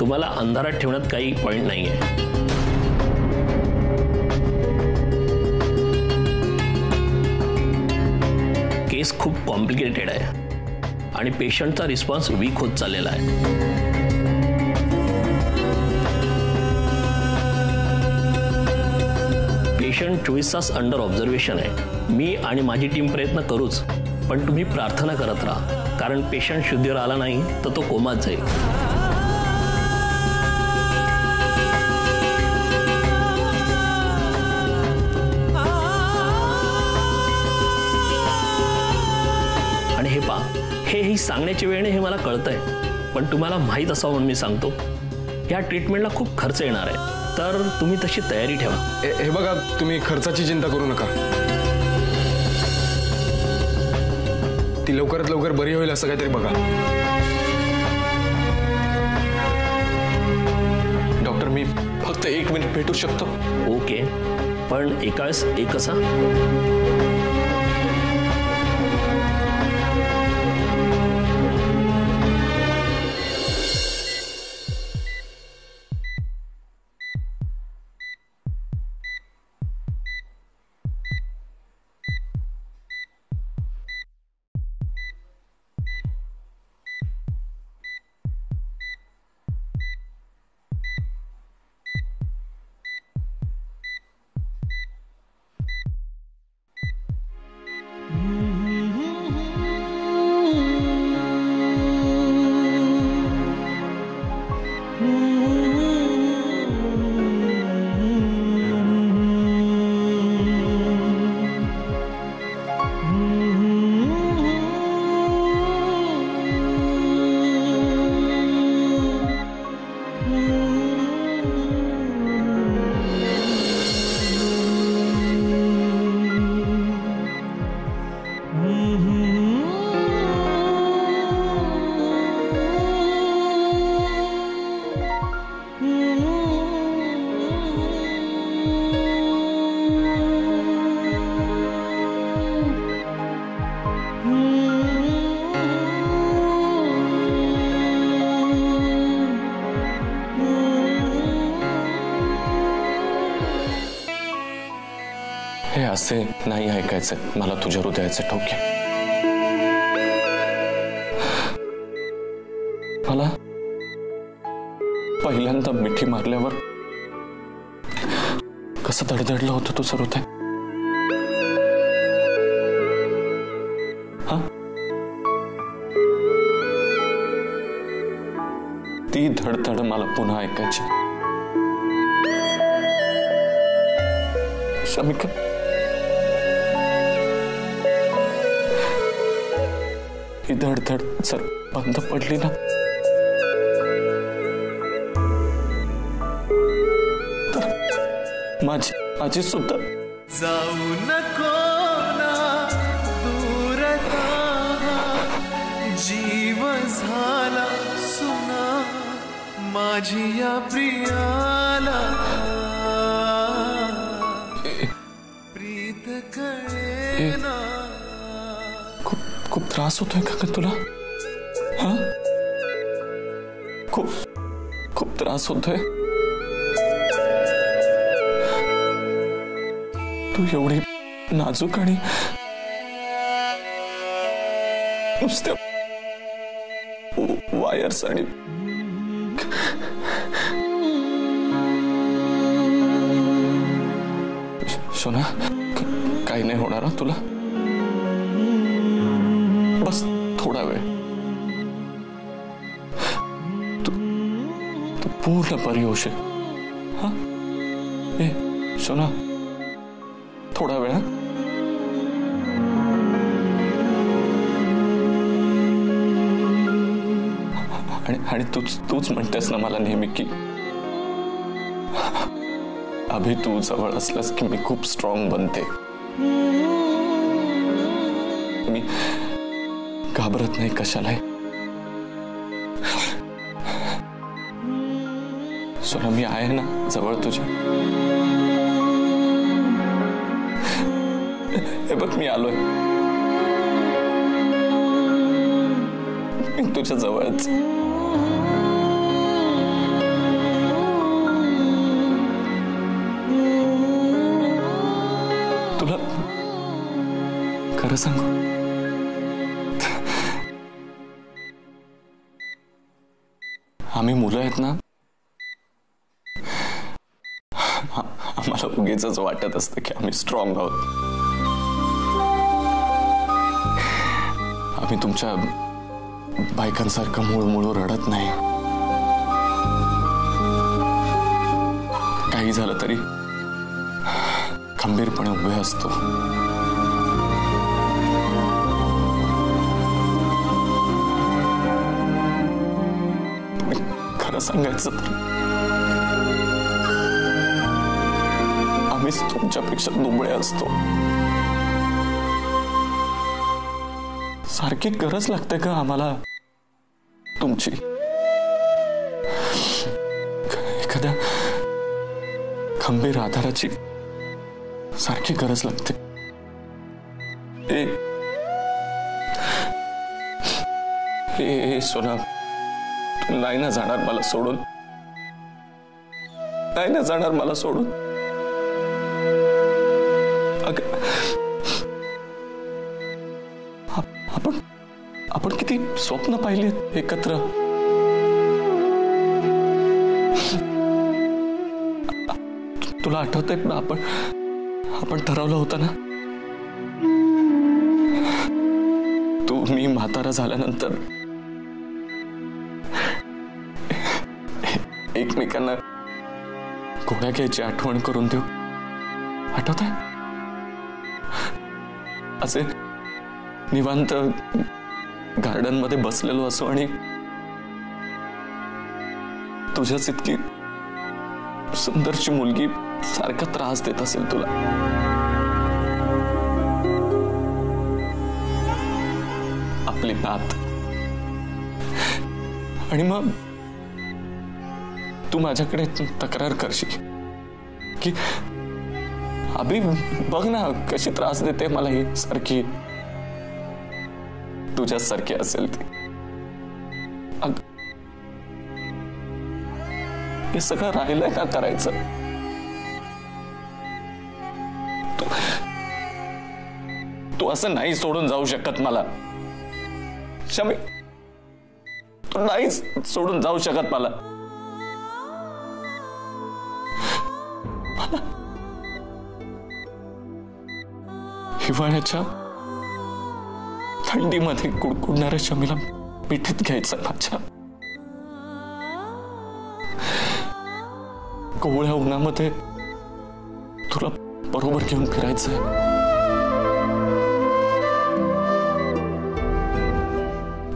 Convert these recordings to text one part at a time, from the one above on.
तुम्हाला अंधारात ठेवण्यात काही पॉइंट नाहीये. केस खूप कॉम्प्लिकेटेड आहे आणि पेशंटचा रिस्पॉन्स वीक होत चाललेला आहे. पेशंट 24 तास अंडर ऑब्झर्वेशन आहे. मी आणि माझी टीम प्रयत्न करूच, पण तुम्ही प्रार्थना करत राहा, कारण पेशंट शुद्धीवर आला नाही तर तो कोमात जाईल. आणि हे पहा, हे सांगण्याची वेळ नाही हे मला कळतंय, पण तुम्हाला माहीत असावं म्हणून मी सांगतो. या ट्रीटमेंटला खूप खर्च येणार आहे, तर तुम्ही तशी तयारी ठेवा. हे बघा, तुम्ही खर्चाची चिंता करू नका. ती लवकरात लवकर बरी होईल असं काहीतरी बघा. डॉक्टर, मी फक्त 1 मिनिट भेटू शकतो? ओके, पण एका वेळेस एक कसा? हे असे नाही ऐकायचं मला तुझ्या हृदयाचे ठोके. मला पहिल्यांदा मिठी मारल्यावर कसं धडधडलं होतं तुझं हृदय. हा, ती धडधड मला पुन्हा ऐकायची. शमिका, ही धडधड जर बंद पडली ना, तर माझी सुद्धा. जाऊ नको ना दूर, जीव झाला सुना माझी या प्रियाला. प्रीत कळेना. खूप त्रास होतोय का तुला? हा, खूप त्रास होतोय. तू एवढी नाजूक आणि नुसत्या वायर्स आणि सोना, काही नाही होणार तुला. बस थोडा वेळ. तू पूर्ण बरी होशील. हा, ए सोना, थोडा वेळ. आणि तूच म्हणतेस ना मला नेहमी की अभि तू जवळ असलास की मी खूप स्ट्रॉंग बनते. मी घाबरत नाही कशालाही. सोना, मी आहे ना जवळ तुझ्या. हे बघ, मी आलोय. मी तुझ्या जवळच. तुला खरं सांगू, आम्ही मुलं आहेत ना, आम्हाला उगीच वाटत असतं की आम्ही स्ट्रॉंग आहोत. आम्ही तुमच्या बायकांसारखं मुळमुळ रडत नाही. काही झालं तरी खंबीरपणे उभे असतो. खरं सांगायचं तर आम्हीच तुमच्यापेक्षा दुबळे असतो. सारखी गरज लागते का आम्हाला तुमची? एखाद्या खंबीर आधाराची सारखी गरज लागते. ए सोना, तू नाही ना जाणार मला सोडून? नाही ना जाणार मला सोडून? आपण किती स्वप्न पाहिलेत एकत्र. तुला आठवतंय ना आपण ठरवलं होतं ना, तू मी म्हातारा झाल्यानंतर एकमेकांना गोळ्या घ्यायची आठवण करून देऊ. आठवतंय? असे निवांत गार्डन मध्ये बसलेलो असो आणि तुझ्याच इतकी सुंदरची मुलगी सारखा त्रास देत असेल तुला. आपली नात. आणि मग तू माझ्याकडे तक्रार करशील की अभि बघ ना कशी त्रास देते मला ही सारखी. तुझ्याच सारखी असेल ती. हे सगळं राहिलंय का करायचं? तू असं नाही सोडून जाऊ शकत मला शमी. तू नाही सोडून जाऊ शकत मला. हिवाळ्याच्या थंडीमध्ये कुडकुडणाऱ्या शमीला मिठीत घ्यायचं माझ्या. कोवळ्या उन्हामध्ये तुला बरोबर घेऊन फिरायचंय.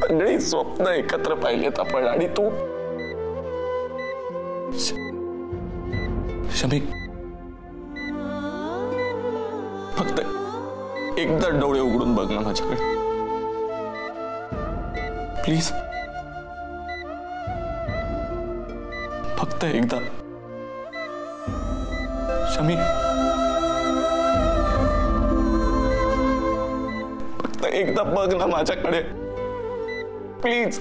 सगळी स्वप्न एकत्र पाहिलेत आपण. आणि तू शमी फक्त एकदा डोळे उघडून बघ ना माझ्याकडे प्लीज. फक्त एकदा शमी. फक्त एकदा बघ ना माझ्याकडे प्लीज.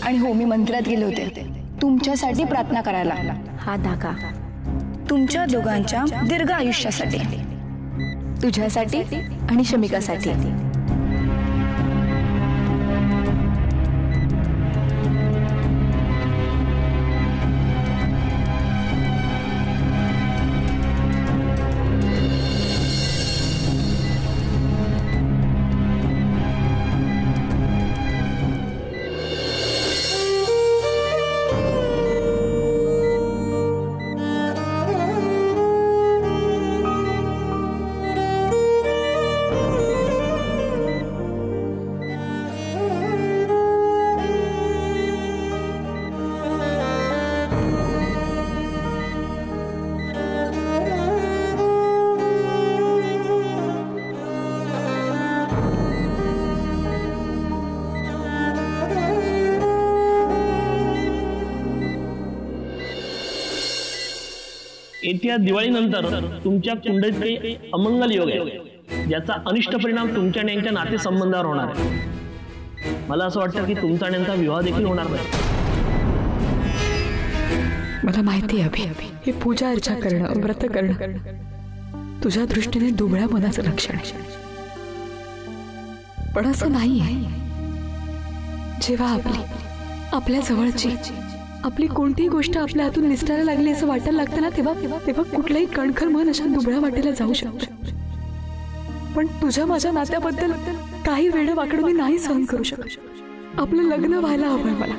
आणि हो, मी मंदिरात गेले होते तुमच्यासाठी प्रार्थना करायला. हा धागा तुमच्या दोघांच्या दीर्घ आयुष्यासाठी, तुझ्यासाठी आणि शमिकासाठी. येत्या दिवाळीनंतर तुमच्या कुंडलीत काही अमंगल योग आहे ज्याचा अनिष्ट परिणाम तुमच्या आणि यांच्या नातेसंबंधावर होणार आहे. मला असं वाटतं की तुमचा आणि यांचा विवाह देखील होणार नाही. मला माहिती आहे अभि, हे पूजा अर्चा करणं, व्रत करणं तुझ्या दृष्टीने दुबळ्या मनाचं लक्षण आहे. पण असं नाही आहे. जेव्हा आपल्या जवळची आपली कोणतीही गोष्ट आपल्या हातून निसटायला लागली असं वाटायला लागतं ना, तेव्हा कुठलंही कणखर मन अशा दुबळ्या वाटेला जाऊ शकतं. पण तुझ्या माझ्या नात्याबद्दल काही वेळ वाकडं मी नाही सहन करू शकत. आपलं लग्न व्हायला हवंय मला.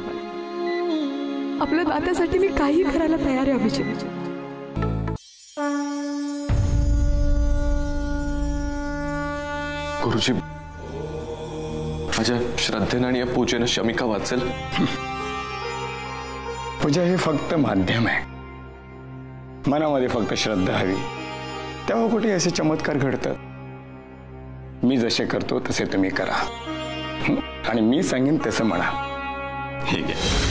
आपल्या नात्यासाठी मी काही करायला तयार आहे अभिजित. गुरुजी, माझ्या श्रद्धेनं आणि या पूजेनं शमिका वाचेल. पूजा हे फक्त माध्यम आहे. मनामध्ये फक्त श्रद्धा हवी, तेव्हा कुठे असे चमत्कार घडतात. मी जसे करतो तसे तुम्ही करा आणि मी सांगेन तसं म्हणा. ठीक आहे.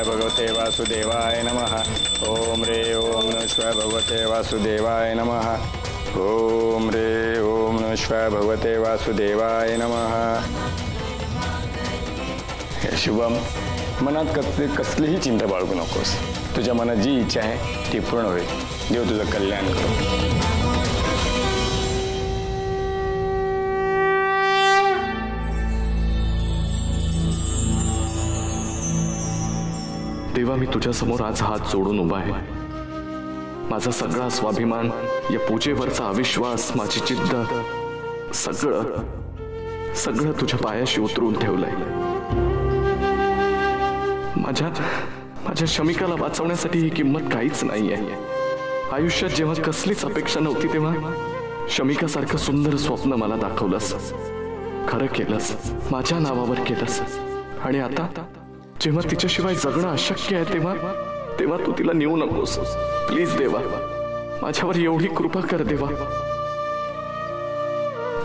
भगवते वासुदेवाय नमः. ओम रे ओम नमः शिवाय भगवते वासुदेवाय नमः. ओम रे ओम नमः शिवाय भगवते वासुदेवाय नमः. शुभम, मनात कसलीही चिंता बाळगू नकोस. तुझ्या मनात जी इच्छा आहे ती पूर्ण होईल. देव तुझं कल्याण करो. देवा, मी तुझ्या समोर आज हात जोडून उभा आहे. माझा सगळा स्वाभिमान, या पूजेवरचा अविश्वास, माझी जिद्द, सगळं तुझ्या पायाशी उतरून ठेवलंय. माझ्या शमिकाला वाचवण्यासाठी ही किंमत काहीच नाहीये. आयुष्यात जेव्हा कसलीच अपेक्षा नव्हती तेव्हा शमिकासारखं सुंदर स्वप्न मला दाखवलंस, खरं केलंस, माझ्या नावावर केलंस. आणि आता जेव्हा तिच्याशिवाय जगणं अशक्य आहे तेव्हा तू तिला नेऊ नकोस. प्लीज देवा, माझ्यावर एवढी कृपा कर देवा.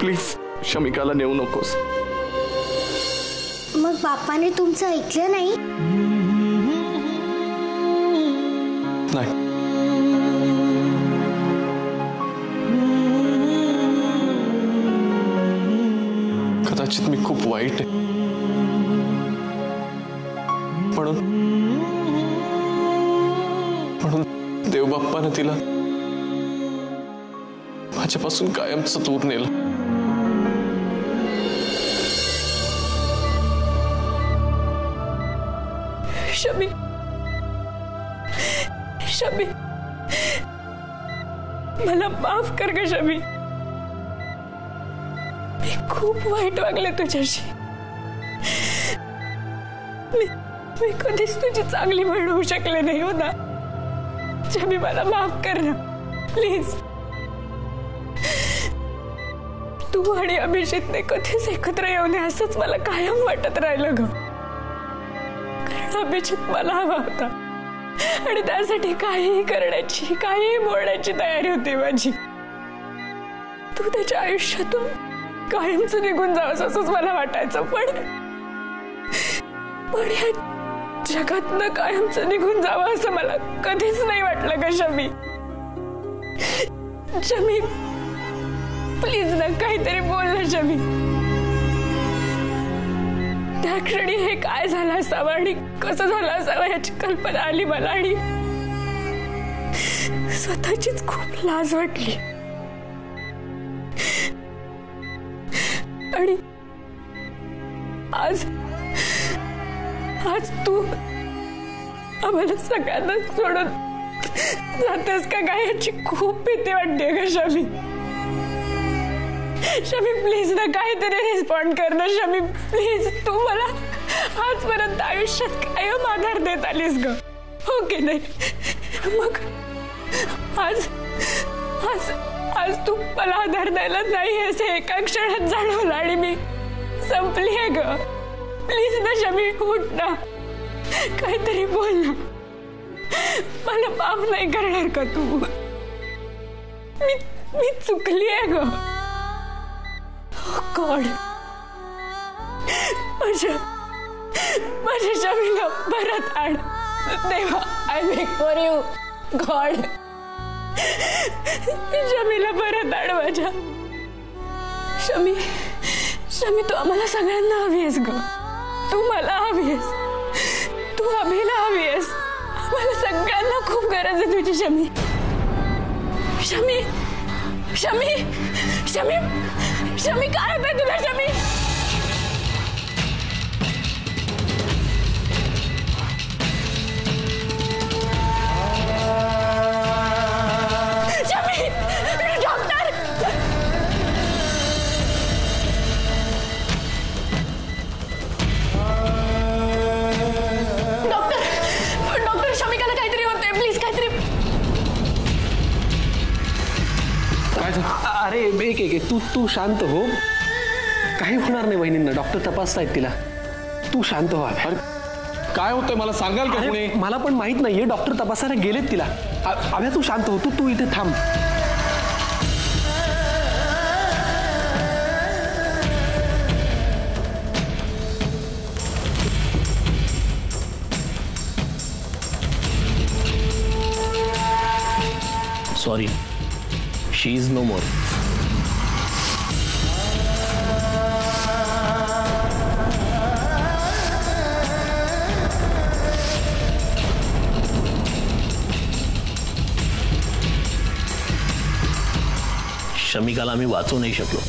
प्लीज शमिकाला नेऊ नकोस. मग बाप्पाने तुमचं ऐकलं नाही? नाही. कदाचित मी खूप वाईट आहे, म्हणून देवबाप्पानं तिला माझ्यापासून कायमचं दूर नेलं. शमी, मला माफ कर ग शमी. मी खूप वाईट वागले तुझ्याशी. मी कधीच तुझी चांगली बहीण होऊ शकले नाही हो ना. शमी, मला माफ कर ना प्लीज. तू आणि अभिजितने कधीच एकत्र येऊ नये असंच मला कायम वाटत राहिलं ग. कारण अभिजित मला हवा होता आणि त्यासाठी काहीही करण्याची, काहीही बोलण्याची तयारी होती माझी. तू त्याच्या आयुष्यातून कायमच निघून जावंस असंच मला वाटायचं. पण या जगातनं कायमचं निघून जावं असं मला कधीच नाही वाटलं ग शमी. शमी, प्लीज ना काहीतरी बोल ना शमी. त्या क्षणी हे काय झालं असावं आणि कसं झालं असावं याची कल्पना आली मला आणि स्वतःचीच खूप लाज वाटली. आणि आज आज तू आम्हाला सगळ्यांना सोडून जातेस का काय याची खूप भीती वाटते ग शमी. शमी प्लीज ना काहीतरी रिस्पॉन्ड कर ना शमी प्लीज. तू मला आजपर्यंत आयुष्यात कायम आधार देत आलीस ग, हो की नाही? मग आज आज आज तू मला आधार द्यायला नाही हे एका क्षणात जाणवलं आणि मी संपली आहे ग. प्लीज ना शमी उठ ना, काहीतरी बोल ना. मला माफ नाही करणार का तू? मी चुकली आहे ग. गॉड माझ्या शमीला परत आण देवा. I beg for you God. Shamila परत आण माझ्या. शमी शमी तू आम्हाला सगळ्यांना हवी आहेस ग. तू मला हवी आहेस, तू अभिला हवी आहेस. आम्हाला सगळ्यांना खूप गरज आहे तुझी शमी. शमी शमी शमी शमी काय होतंय तुला शमी? शमी डॉक्टर डॉक्टर शमिकाला काहीतरी होतंय प्लीज काहीतरी. अरे एक तू शांत हो. काही होणार नाही वहिनींना. डॉक्टर तपासतायत तिला. तू शांत हो. अरे काय होतंय मला सांगाल का कोणी? मला पण माहित नाहीये. डॉक्टर तपासायला गेलेत तिला. अभ्या तू शांत हो. तू इथे थांब. सॉरी, शी इज नो मोर. शमिकाला आम्ही वाचवू नाही शकलो.